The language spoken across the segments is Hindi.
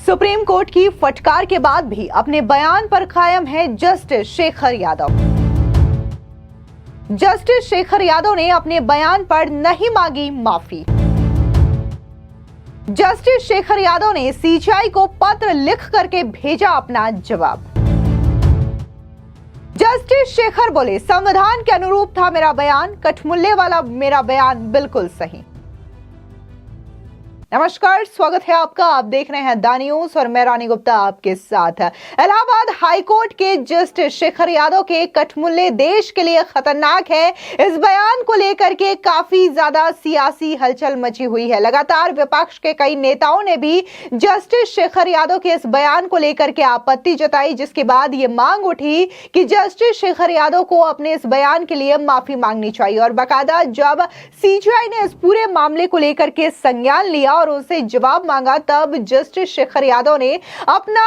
सुप्रीम कोर्ट की फटकार के बाद भी अपने बयान पर कायम है जस्टिस शेखर यादव। जस्टिस शेखर यादव ने अपने बयान पर नहीं मांगी माफी। जस्टिस शेखर यादव ने सीजीआई को पत्र लिख करके भेजा अपना जवाब। जस्टिस शेखर बोले, संविधान के अनुरूप था मेरा बयान, कठमुल्ले वाला मेरा बयान बिल्कुल सही। नमस्कार, स्वागत है आपका। आप देख रहे हैं द न्यूज और मैं रानी गुप्ता आपके साथ। इलाहाबाद हाईकोर्ट के जस्टिस शेखर यादव के कठमुल्ले देश के लिए खतरनाक है, इस बयान को लेकर के काफी ज्यादा सियासी हलचल मची हुई है। लगातार विपक्ष के कई नेताओं ने भी जस्टिस शेखर यादव के इस बयान को लेकर के आपत्ति जताई, जिसके बाद ये मांग उठी कि जस्टिस शेखर यादव को अपने इस बयान के लिए माफी मांगनी चाहिए। और बाकायदा जब सीजीआई ने इस पूरे मामले को लेकर के संज्ञान लिया और उनसे जवाब मांगा, तब जस्टिस शेखर यादव ने अपना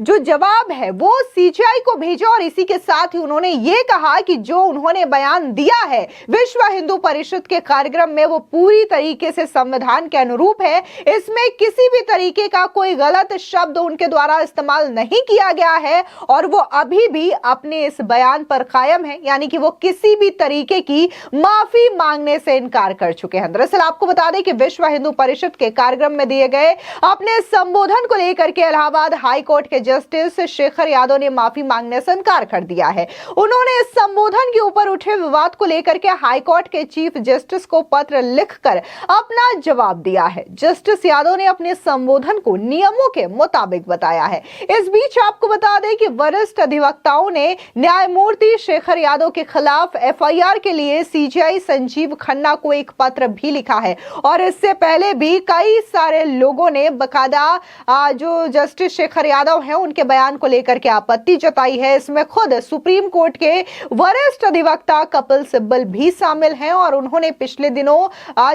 जो जवाब है वो सीजीआई को भेजा और इसी के साथ ही उन्होंने ये कहा कि जो उन्होंने बयान दिया है विश्व हिंदू परिषद के कार्यक्रम में वो पूरी तरीके से संविधान के अनुरूप है, इसमें किसी भी तरीके का कोई गलत शब्द उनके द्वारा इस्तेमाल नहीं किया गया है और वो अभी भी अपने इस बयान पर कायम है, यानी कि वो किसी भी तरीके की माफी मांगने से इनकार कर चुके हैं। दरअसल आपको बता दें कि विश्व हिंदू परिषद के कार्यक्रम में दिए गए अपने संबोधन को लेकर के इलाहाबाद हाईकोर्ट के जस्टिस शेखर यादव ने माफी मांगने से इनकार कर दिया है। उन्होंने इस संबोधन के ऊपर उठे विवाद को लेकर के हाईकोर्ट के चीफ जस्टिस को पत्र लिखकर अपना जवाब दिया है। जस्टिस यादव ने अपने संबोधन को नियमों के मुताबिक बताया है। इस बीच आपको बता दें कि वरिष्ठ अधिवक्ताओं ने न्यायमूर्ति शेखर यादव के खिलाफ एफआईआर के लिए सीजीआई संजीव खन्ना को एक पत्र भी लिखा है और इससे पहले भी कई सारे लोगों ने बकायदा जो जस्टिस शेखर यादव हैं उनके बयान को लेकर के आपत्ति जताई है। इसमें खुद सुप्रीम कोर्ट के वरिष्ठ अधिवक्ता कपिल सिब्बल भी शामिल हैं और उन्होंने पिछले दिनों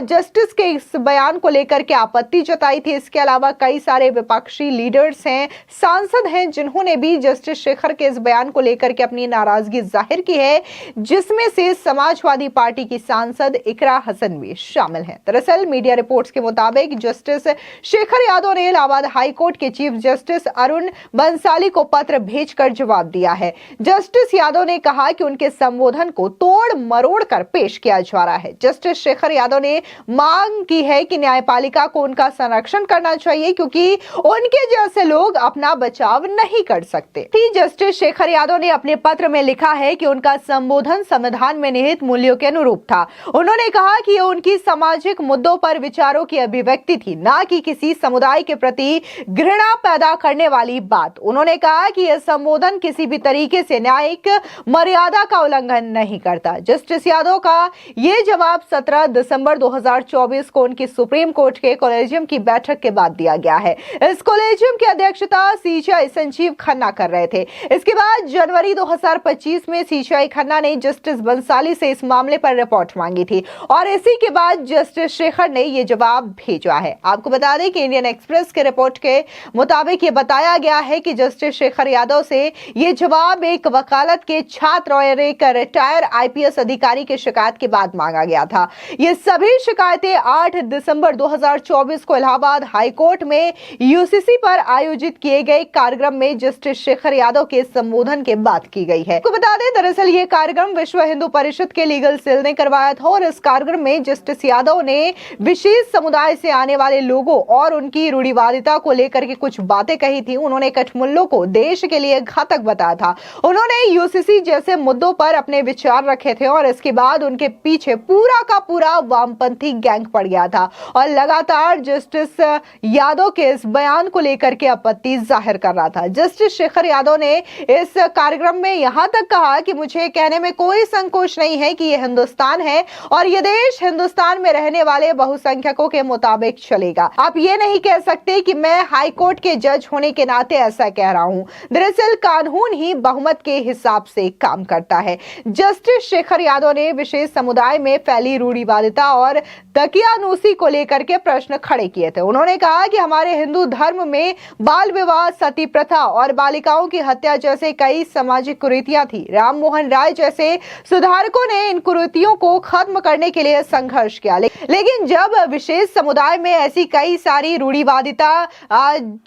जस्टिस के इस बयान को लेकर के आपत्ति जताई थी। इसके अलावा कई सारे विपक्षी लीडर्स हैं, सांसद हैं, जिन्होंने भी जस्टिस शेखर के इस बयान को लेकर के अपनी नाराजगी जाहिर की है, जिसमें से समाजवादी पार्टी की सांसद इकरा हसन भी शामिल हैं। दरअसल मीडिया रिपोर्ट्स के मुताबिक जस्टिस शेखर यादव ने इलाहाबाद हाईकोर्ट के चीफ जस्टिस अरुण बंसाली को पत्र भेजकर जवाब दिया है। जस्टिस यादव ने कहा कि उनके संबोधन को तोड़ मरोड़ कर पेश किया जा रहा है। जस्टिस शेखर यादव ने मांग की है कि न्यायपालिका को उनका संरक्षण करना चाहिए, क्योंकि उनके जैसे लोग अपना बचाव नहीं कर सकते। जस्टिस शेखर यादव ने अपने पत्र में लिखा है कि उनका संबोधन संविधान में निहित मूल्यों के अनुरूप था। उन्होंने कहा कि यह उनकी सामाजिक मुद्दों पर विचारों की अभिव्यक्ति थी, ना कि किसी समुदाय के प्रति घृणा पैदा करने वाली बात। उन्होंने कहा कि यह संबोधन किसी भी तरीके से न्यायिक मर्यादा का उल्लंघन नहीं करता। जस्टिस यादव का यह जवाब 17 दिसंबर 2024 को उनकी सुप्रीम कोर्ट के कॉलेजियम की बैठक के बाद दिया गया है। इस कॉलेजियम की अध्यक्षता सीजीआई संजीव खन्ना कर रहे थे। इसके बाद जनवरी 2025 में सीजीआई खन्ना ने जस्टिस बंसाली से इस मामले पर रिपोर्ट मांगी थी और इसी के बाद जस्टिस शेखर ने यह जवाब भेजा है। आपको बता दें कि इंडियन एक्सप्रेस के रिपोर्ट के मुताबिक ये बताया गया है कि जस्टिस शेखर यादव से ये जवाब एक वकालत के छात्र और एक रिटायर आईपीएस अधिकारी की शिकायत के बाद मांगा गया था। ये सभी शिकायतें 8 दिसंबर 2024 को इलाहाबाद हाईकोर्ट में यूसीसी पर आयोजित किए गए कार्यक्रम में जस्टिस शेखर यादव के संबोधन के बाद की गई है। आपको बता दें, दरअसल ये कार्यक्रम विश्व हिंदू परिषद के लीगल सेल ने करवाया था और इस कार्यक्रम में जस्टिस यादव ने विशेष समुदाय से आने वाले लोगों और उनकी रूढ़िवादिता को लेकर के कुछ बातें कही थी। उन्होंने कठमुल्लों को देश के लिए घातक बताया था। उन्होंने यूसीसी जैसे मुद्दों पर अपने विचार रखे थे और इसके बाद उनके पीछे पूरा का पूरा वामपंथी गैंग पड़ गया था और लगातार जस्टिस यादव के इस बयान को लेकर के आपत्ति जाहिर कर रहा था। जस्टिस शेखर यादव ने इस कार्यक्रम में यहां तक कहा कि मुझे कहने में कोई संकोच नहीं है कि यह हिंदुस्तान है और यह देश हिंदुस्तान में रहने वाले बहुसंख्यकों के मुताबिक चलेगा। आप ये नहीं कह सकते कि मैं हाईकोर्ट के जज होने के नाते ऐसा कह रहा हूं। दरअसल कानून ही बहुमत के हिसाब से काम करता है। जस्टिस शेखर यादव ने विशेष समुदाय में फैली रूढ़िवादिता और दकियानूसी को लेकर के प्रश्न खड़े किए थे। उन्होंने कहा कि हमारे हिंदू धर्म में बाल विवाह, सती प्रथा और बालिकाओं की हत्या जैसे कई सामाजिक कुरीतियां थी। राम मोहन राय जैसे सुधारकों ने इन कुरीतियों को खत्म करने के लिए संघर्ष किया, लेकिन जब विशेष समुदाय में ऐसी कई सारी रूढ़िवादिता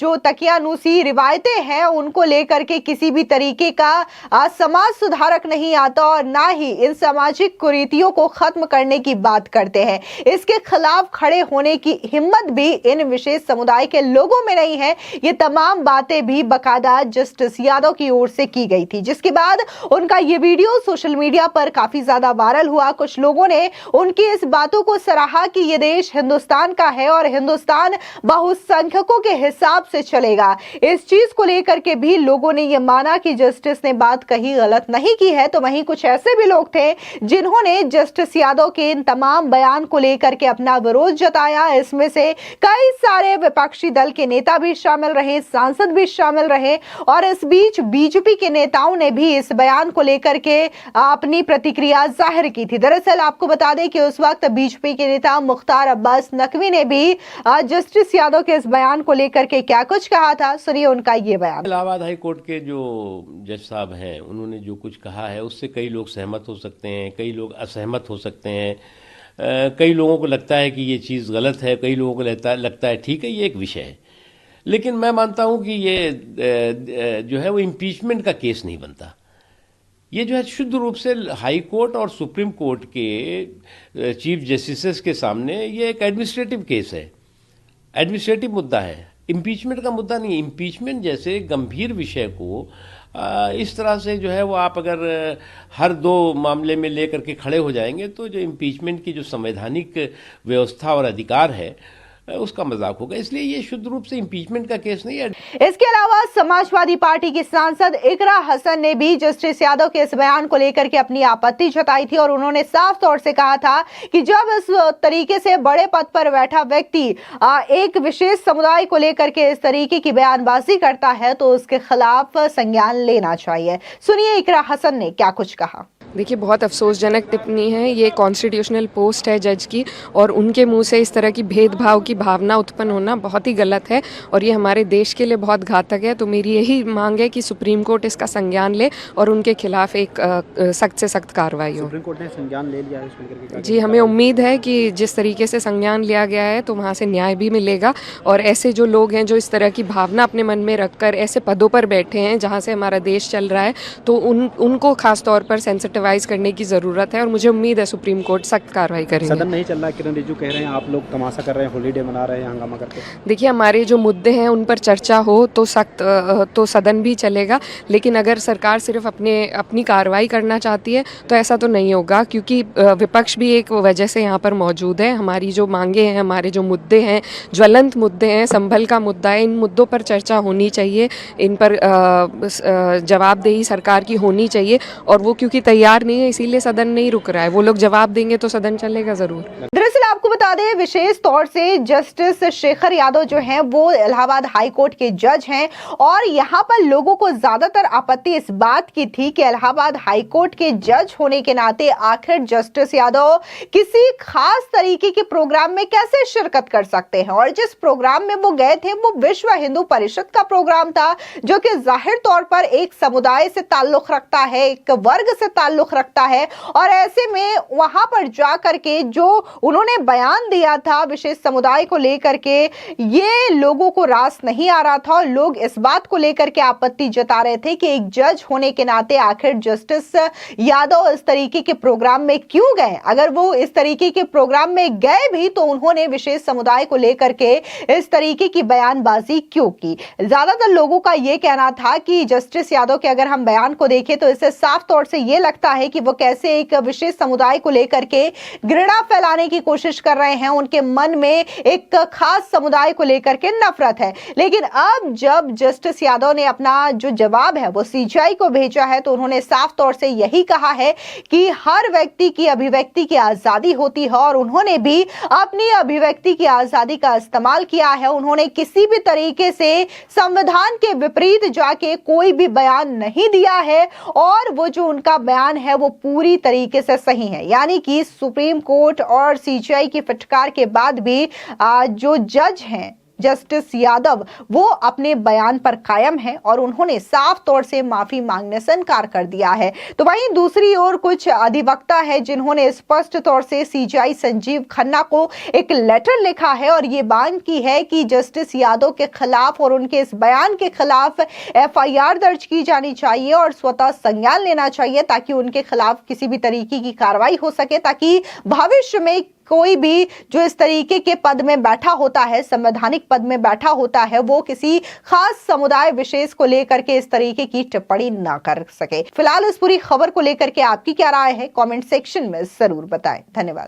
जो तकियानुसी रिवायतें हैं उनको लेकर के किसी भी तरीके का समाज सुधारक नहीं आता और ना ही इन सामाजिक कुरीतियों को खत्म करने की बात करते हैं। इसके खिलाफ खड़े होने की हिम्मत भी इन विशेष समुदाय के लोगों में नहीं है। ये तमाम बातें भी बकायदा जस्टिस यादव की ओर से की गई थी, जिसके बाद उनका ये वीडियो सोशल मीडिया पर काफी ज्यादा वायरल हुआ। कुछ लोगों ने उनकी इस बातों को सराहा कि ये देश हिंदुस्तान का है और हिंदुस्तान बहुसंख्यकों के हिसाब से चलेगा। इस चीज को लेकर के भी लोगों ने यह माना कि जस्टिस ने बात कहीं गलत नहीं की है। तो वहीं कुछ ऐसे भी लोग थे जिन्होंने जस्टिस यादव के इन तमाम बयान को लेकर के अपना विरोध जताया। इसमें से कई सारे विपक्षी दल के नेता भी शामिल रहे, सांसद भी शामिल रहे और इस बीच बीजेपी के नेताओं ने भी इस बयान को लेकर के अपनी प्रतिक्रिया जाहिर की थी। दरअसल आपको बता दें कि उस वक्त बीजेपी के नेता मुख्तार अब्बास नकवी ने भी जस्टिस यादव के इस बयान को लेकर के क्या कुछ कहा था, सुनिए उनका ये बयान। इलाहाबाद हाई कोर्ट के जो जज साहब हैं उन्होंने जो कुछ कहा है उससे कई लोग सहमत हो सकते हैं, कई लोग असहमत हो सकते हैं। कई लोगों को लगता है कि ये चीज़ गलत है, कई लोगों को लगता है ठीक है, ये एक विषय है। लेकिन मैं मानता हूँ कि ये जो है वो इम्पीचमेंट का केस नहीं बनता। ये जो है शुद्ध रूप से हाई कोर्ट और सुप्रीम कोर्ट के चीफ जस्टिस के सामने ये एक एडमिनिस्ट्रेटिव केस है, एडमिनिस्ट्रेटिव मुद्दा है, इम्पीचमेंट का मुद्दा नहीं। इम्पीचमेंट जैसे गंभीर विषय को इस तरह से जो है वो आप अगर हर दो मामले में लेकर के खड़े हो जाएंगे तो जो इम्पीचमेंट की जो संवैधानिक व्यवस्था और अधिकार है उसका मजाक होगा। इसलिए ये शुद्ध रूप से इम्पीचमेंट का केस नहीं है। इसके अलावा समाजवादी पार्टी की सांसद इकरा हसन ने भी जस्टिस यादव के इस बयान को लेकर के अपनी आपत्ति जताई थी और उन्होंने साफ तौर से कहा था कि जब इस तरीके से बड़े पद पर बैठा व्यक्ति एक विशेष समुदाय को लेकर के इस तरीके की बयानबाजी करता है तो उसके खिलाफ संज्ञान लेना चाहिए। सुनिए इकरा हसन ने क्या कुछ कहा। देखिए, बहुत अफसोसजनक टिप्पणी है। ये कॉन्स्टिट्यूशनल पोस्ट है जज की और उनके मुंह से इस तरह की भेदभाव की भावना उत्पन्न होना बहुत ही गलत है और ये हमारे देश के लिए बहुत घातक है। तो मेरी यही मांग है कि सुप्रीम कोर्ट इसका संज्ञान ले और उनके खिलाफ एक सख्त से सख्त कार्रवाई हो। सुप्रीम कोर्ट ने संज्ञान ले लिया है जी, हमें उम्मीद है कि जिस तरीके से संज्ञान लिया गया है तो वहाँ से न्याय भी मिलेगा और ऐसे जो लोग हैं जो इस तरह की भावना अपने मन में रखकर ऐसे पदों पर बैठे हैं जहाँ से हमारा देश चल रहा है तो उनको खास तौर पर सेंसिटिवाइज करने की जरूरत है और मुझे उम्मीद है सुप्रीम कोर्ट सख्त कार्रवाई करेंगे। सदन नहीं चल रहा, किरण रिजिजू कह रहे हैं आप लोग तमाशा कर रहे हैं, हॉलीडे मना रहे हैं हंगामा करके। देखिए, हमारे जो मुद्दे हैं उन पर चर्चा हो तो तो सदन भी चलेगा, लेकिन अगर सरकार सिर्फ अपनी कार्रवाई करना चाहती है तो ऐसा तो नहीं होगा क्योंकि विपक्ष भी एक वजह से यहाँ पर मौजूद है। हमारी जो मांगे हैं, हमारे जो मुद्दे हैं, ज्वलंत मुद्दे हैं, संभल का मुद्दा है, इन मुद्दों पर चर्चा होनी चाहिए, इन पर जवाबदेही सरकार की होनी चाहिए और वो क्योंकि तैयार नहीं है इसीलिए सदन नहीं रुक रहा है। वो लोग जवाब देंगे तो सदन चलेगा जरूर। दरअसल आपको बता दें विशेष तौर से जस्टिस शेखर यादव जो हैं वो इलाहाबाद हाई कोर्ट के जज हैं और यहाँ पर लोगों को ज्यादातर आपत्ति इस बात की थी कि इलाहाबाद हाई कोर्ट के जज होने के नाते आखिर जस्टिस यादव किसी खास तरीके के प्रोग्राम में कैसे शिरकत कर सकते हैं। और जिस प्रोग्राम में वो गए थे वो विश्व हिंदू परिषद का प्रोग्राम था जो कि जाहिर तौर पर एक समुदाय से ताल्लुक रखता है, एक वर्ग से ताल्लुक रखता है और ऐसे में वहां पर जाकर के जो उन्होंने बयान दिया था विशेष समुदाय को लेकर के ये लोगों को रास नहीं आ रहा था और लोग इस बात को लेकर के आपत्ति जता रहे थे कि एक जज होने के नाते आखिर जस्टिस यादव इस तरीके के प्रोग्राम में क्यों गए। अगर वो इस तरीके के प्रोग्राम में गए भी तो उन्होंने विशेष समुदाय को लेकर के इस तरीके की बयानबाजी क्यों की। ज्यादातर लोगों का यह कहना था कि जस्टिस यादव के अगर हम बयान को देखें तो इससे साफ तौर से यह लगता है कि वो कैसे एक विशेष समुदाय को लेकर के घृणा फैलाने की कोशिश कर रहे हैं, उनके मन में एक खास समुदाय को लेकर के नफरत है। लेकिन अब जब जस्टिस यादव ने अपना जो जवाब है वो सीजीआई को भेजा है तो उन्होंने साफ तौर से यही कहा है कि हर व्यक्ति की अभिव्यक्ति की आजादी होती है और उन्होंने भी अपनी अभिव्यक्ति की आजादी का इस्तेमाल किया है। उन्होंने किसी भी तरीके से संविधान के विपरीत जाके कोई भी बयान नहीं दिया है और वो जो उनका बयान है वो पूरी तरीके से सही है। यानी कि सुप्रीम कोर्ट और सीजीआई की फटकार के बाद भी जो जज हैं जस्टिस यादव वो अपने बयान पर कायम है और उन्होंने साफ तौर से माफी मांगने से इनकार कर दिया है। तो वहीं दूसरी ओर कुछ अधिवक्ता है जिन्होंने स्पष्ट तौर से सीजेआई संजीव खन्ना को एक लेटर लिखा है और ये मांग की है कि जस्टिस यादव के खिलाफ और उनके इस बयान के खिलाफ एफआईआर दर्ज की जानी चाहिए और स्वतः संज्ञान लेना चाहिए ताकि उनके खिलाफ किसी भी तरीके की कार्रवाई हो सके, ताकि भविष्य में कोई भी जो इस तरीके के पद में बैठा होता है, संवैधानिक पद में बैठा होता है, वो किसी खास समुदाय विशेष को लेकर के इस तरीके की टिप्पणी ना कर सके। फिलहाल इस पूरी खबर को लेकर के आपकी क्या राय है, कमेंट सेक्शन में जरूर बताएं। धन्यवाद।